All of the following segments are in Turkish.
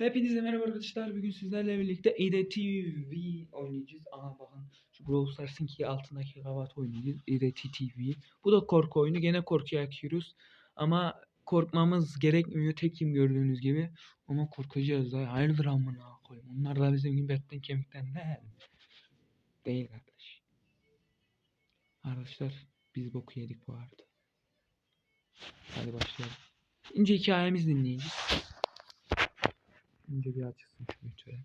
Hepinize merhaba arkadaşlar. Bugün sizlerle birlikte TV oynayacağız. Aha bakın şu Brawl Stars'ın ki altındaki kavat oynayacağız. TV. Bu da korku oyunu. Gene korkuya yakıyoruz. Ama korkmamız gerekmiyor. Tekim gördüğünüz gibi. Ama korkacağız da. Hayırdır amına koyayım. Onlar da bizim gibi betten kemikten ne? Değil kardeş. Arkadaşlar biz boku yedik bu arada. Hadi başlayalım. İnce hikayemizi dinleyeceğiz. Önce bir açılsın şu videoya.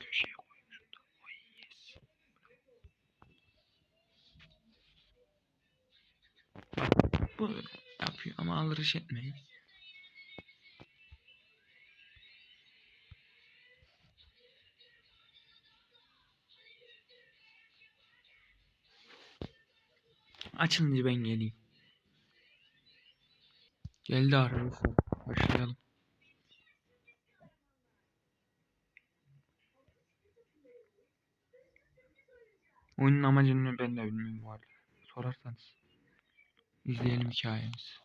Köşeye koymuşum da. Oy yes. Böyle yapıyor ama alırış etmeyin. Açılınca ben geleyim. Geldi arkadaşlar. Başlayalım. Oyunun amacını ben de bilmiyorum bu arada. Sorarsanız. İzleyelim hikayemizi.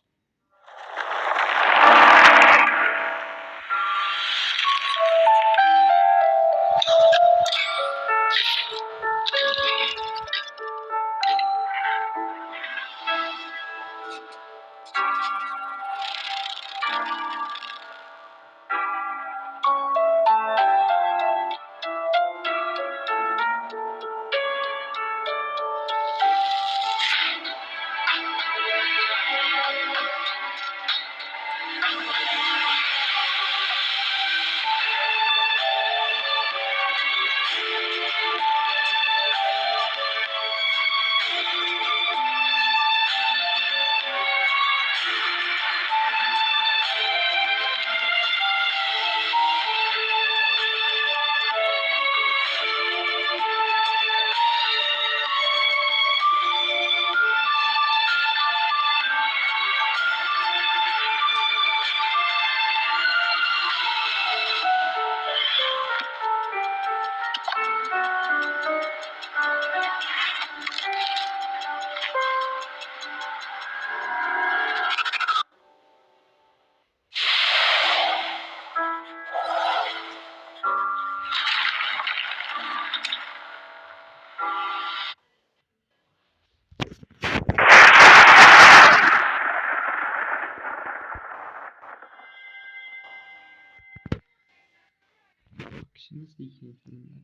Şimdi nasıl hikaye filmler?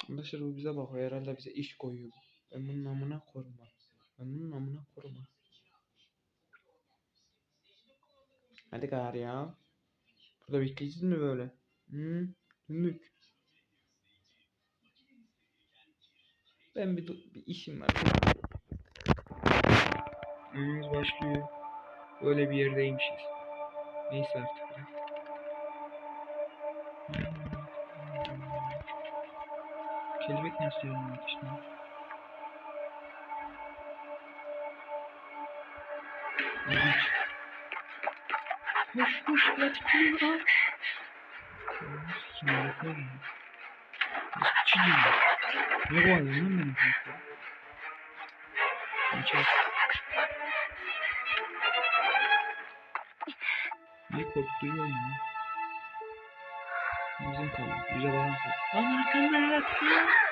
Arkadaşlar bu bize bakıyor. Herhalde bize iş koyuyor. Ben bunun amına koruma. Ben bunun amına koruma. Hadi gari ya. Burada bekleyeceğiz mi böyle? Dümdük. Ben bir işim var. Oyunumuz başlıyor. Öyle bir yerdeymişiz. Neyse artık. Kelebek ne istiyorum işte. Koş koş pratikliğini al. Kim yapalım? Çiğ. Ne var lan benim kanka? Geçer. Ne korktuğuyor ya? Bizim kaldı. Bize bayan kaldı. Lan arkamda yaratıyor.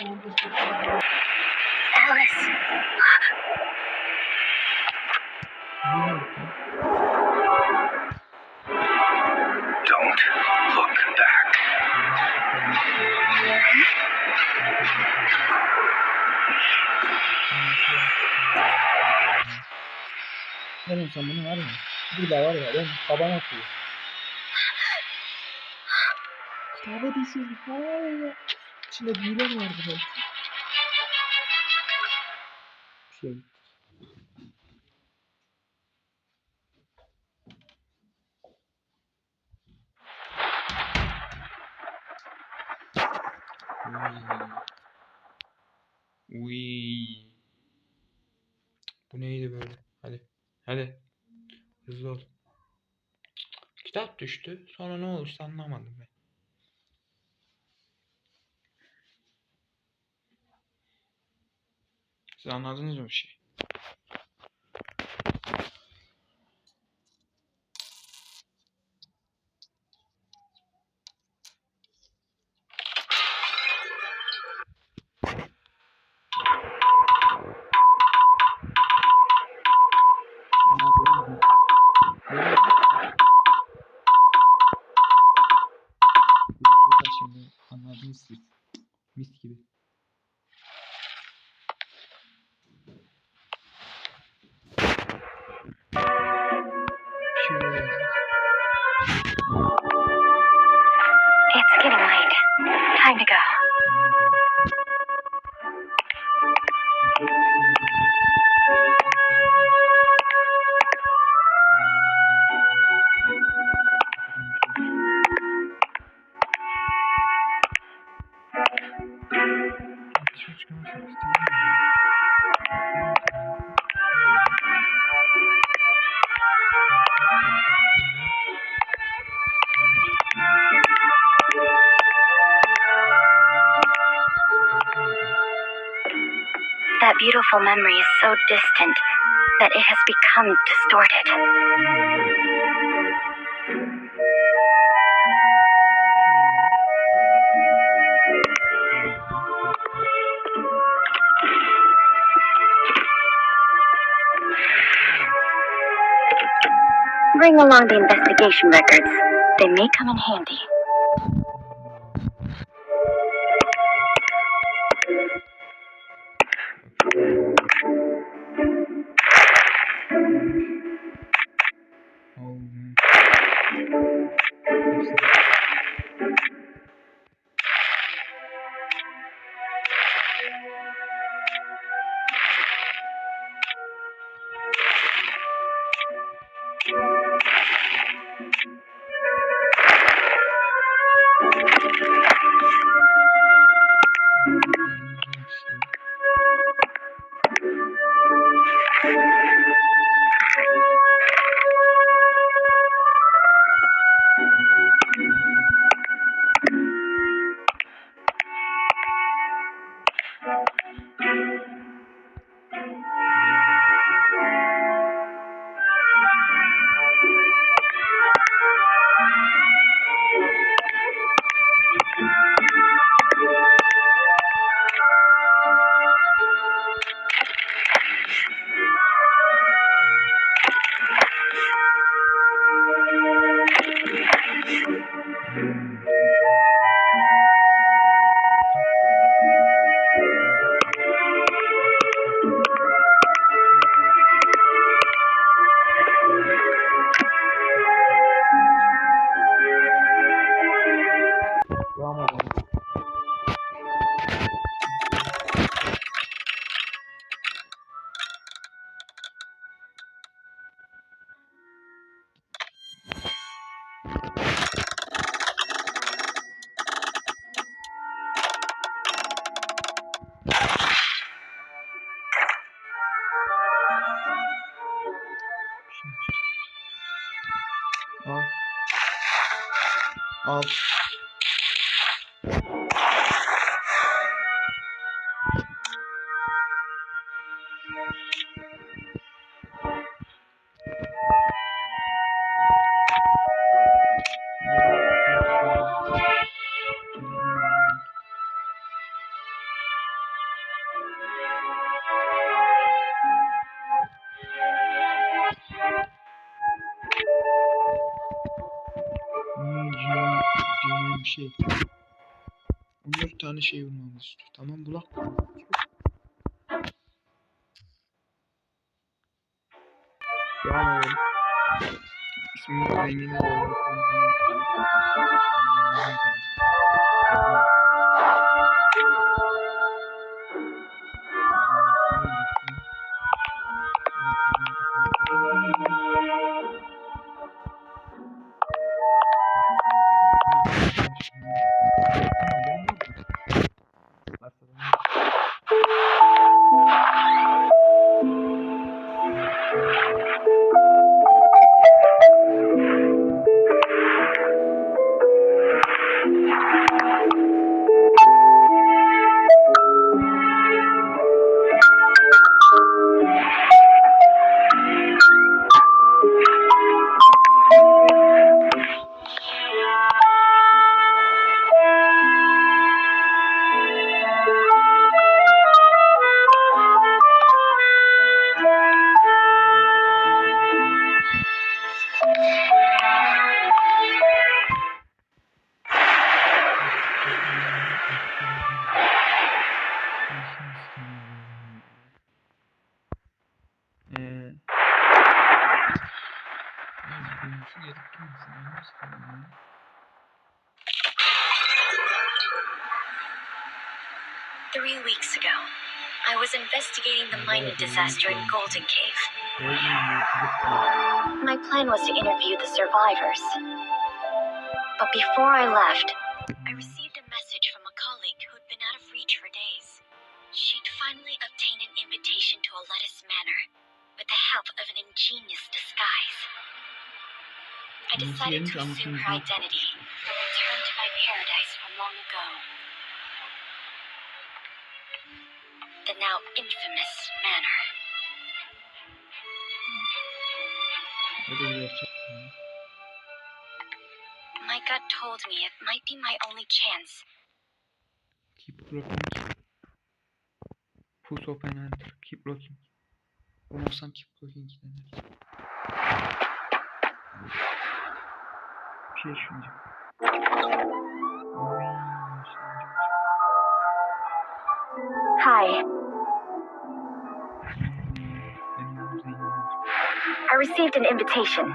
Alice. Don't look back. Oğlum sen bunu var ya. Bir de var ya ben taban atıyor. Kitaba düşürdü. Hayır. İçinde büyüler vardı belki. Bir şey. Uy. Bu neydi böyle? Hadi. Hadi. Hızlı ol. Kitap düştü. Sonra ne olursa anlamadım ben. Siz anladınız mı bir şey? Şimdi anladınız siz. Mis gibi. Bir şey yazdım. It's getting late. Time to go. That beautiful memory is so distant that it has become distorted. Bring along the investigation records. They may come in handy. Al. Diyeceğim bir şey. 14 tane şey vurmamız istiyor. Tamam bulak. Ya ismini rengini koymak. Three weeks ago, I was investigating the mining disaster in Golden Cave. My plan was to interview the survivors. But before I left, I received a message from a colleague who'd been out of reach for days. She'd finally obtained an invitation to a lettuce manor with the help of an ingenious disguise. I decided to assume her identity and return to my paradise from long ago. The now infamous manor. My gut told me it might be my only chance. Keep looking. Push open enter. Keep looking. Bulmazsam keep looking denir. Bir şey düşüneceğim. Hi. I received an invitation.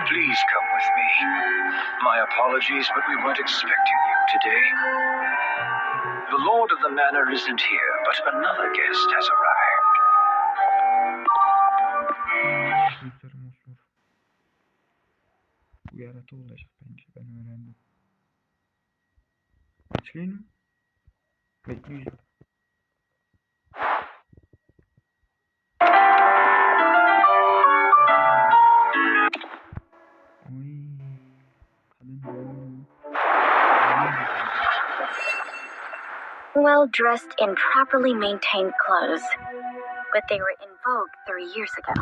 Please come with me. My apologies, but we weren't expecting you today. The Lord of the Manor isn't here, but another guest has arrived. Bu yaratı olacak bence. Ben öğrendim. Açayım mı? Bekleyeceğim. Well dressed in properly maintained clothes, but they were in vogue 3 years ago.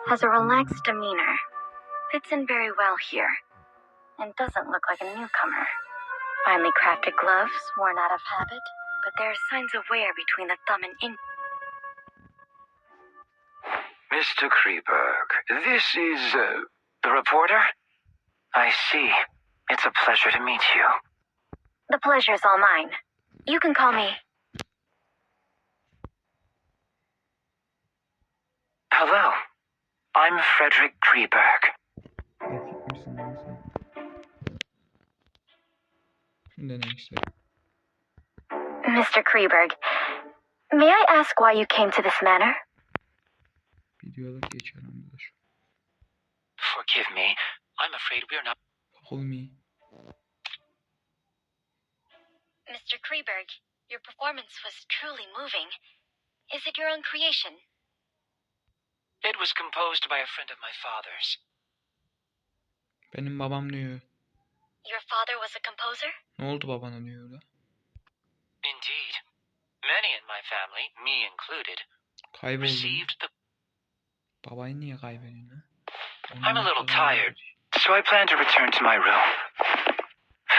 Has a relaxed demeanor, fits in very well here, and doesn't look like a newcomer. Finely crafted gloves, worn out of habit, but there are signs of wear between the thumb and index. Mr. Kreberg, this is the reporter? I see. It's a pleasure to meet you. The pleasure's all mine. You can call me. Hello. I'm Frederick Kreberg. Mr. Kreberg, may I ask why you came to this manor? Forgive me. I'm afraid we're not... Hold me. Mr. Kreberg, your performance was truly moving. Is it your own creation? It was composed by a friend of my father's. Benim babam diyor. Your father was a composer? Ne oldu babana diyor da. Indeed. Many in my family, me included, Kayboldu. received the... Babayı niye kaybediyorsun ha? I'm a little tired, So I plan to return to my room.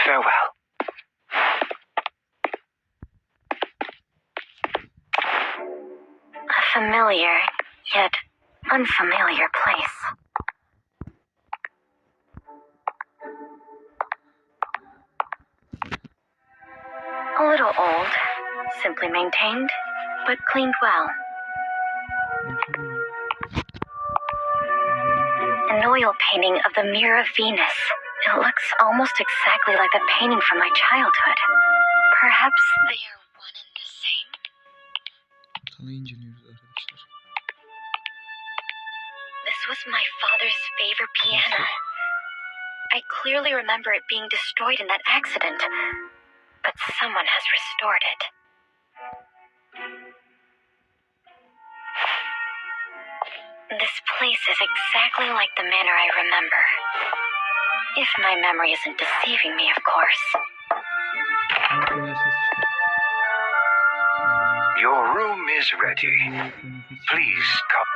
Farewell. A familiar, yet unfamiliar place. A little old, simply maintained, but cleaned well. An oil painting of the Mirror of Venus. It looks almost exactly like the painting from my childhood. Perhaps they are one and the same? Ortalığı inceliyoruz arkadaşlar. This was my father's favorite piano. I clearly remember it being destroyed in that accident, but someone has restored it. This place is exactly like the manor I remember. If my memory isn't deceiving me, of course. Your room is ready. Please come.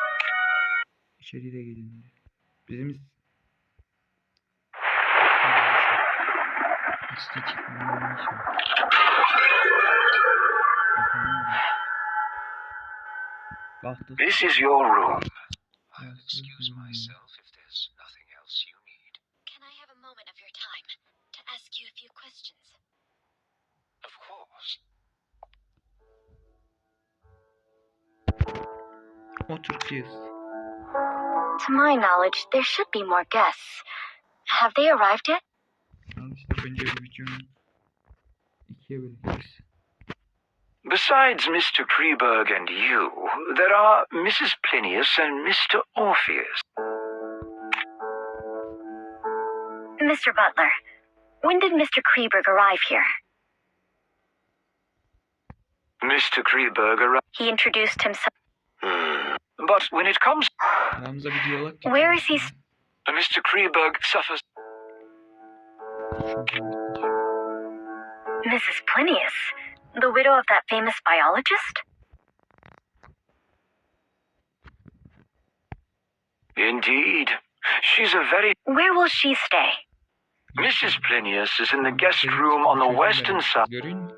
İçeri de gelin diyor. Bizim This is your room. I'll excuse myself if there's nothing else you need. Can I have a moment of your time to ask you a few questions? Of course. oturacağız. To my knowledge, there should be more guests. Have they arrived yet? Arkadaşlar bence bu videonun ikiye böleceğiz. Besides Mr. Kreberg and you, there are Mrs. Plinius and Mr. Orpheus. Mr. Butler, when did Mr. Kreberg arrive here? Mr. Kreberg arrived. He introduced himself. But when it comes, Aramıza bir diyalog Where is he? Mr. Kreberg suffers. Mrs. Plinius, the widow of that famous biologist? Indeed. She's a very... Where will she stay? Mrs. Plinius is in the guest room on the western side. Görün mü?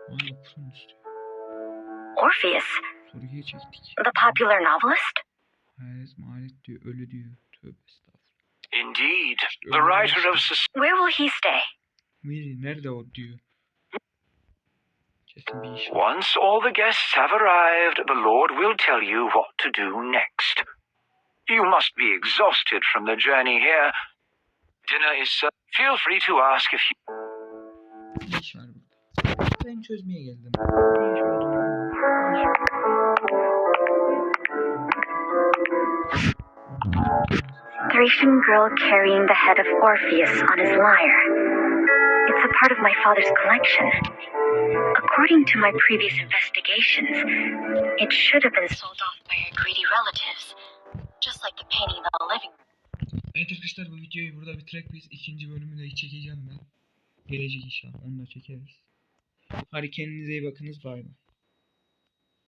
Ay okusun işte. Orpheus, Soruya çektik. the popular novelist? Hayalet mahalet diyor. Ölü diyor. Tövbe estağfurullah. Indeed. The writer of... Where will he stay? Miri nerede o diyor. Kesin bir iş var. Once all the guests have arrived, the Lord will tell you what to do next. You must be exhausted from the journey here. Dinner is served. Feel free to ask if you... Ne iş var burada? Ben çözmeye geldim. Ne iş olduğunu bilmiyorum. Thracian girl carrying the head of Orpheus on his lyre. It's a part of my father's collection. According to my previous investigations, it should have been sold off by our greedy relatives, just like the painting of the living. Evet arkadaşlar bu videoyu burada bitirek biz ikinci bölümü de çekeceğim ben. Gelecek inşallah onu da çekeriz. Hadi kendinize iyi bakınız bay bay.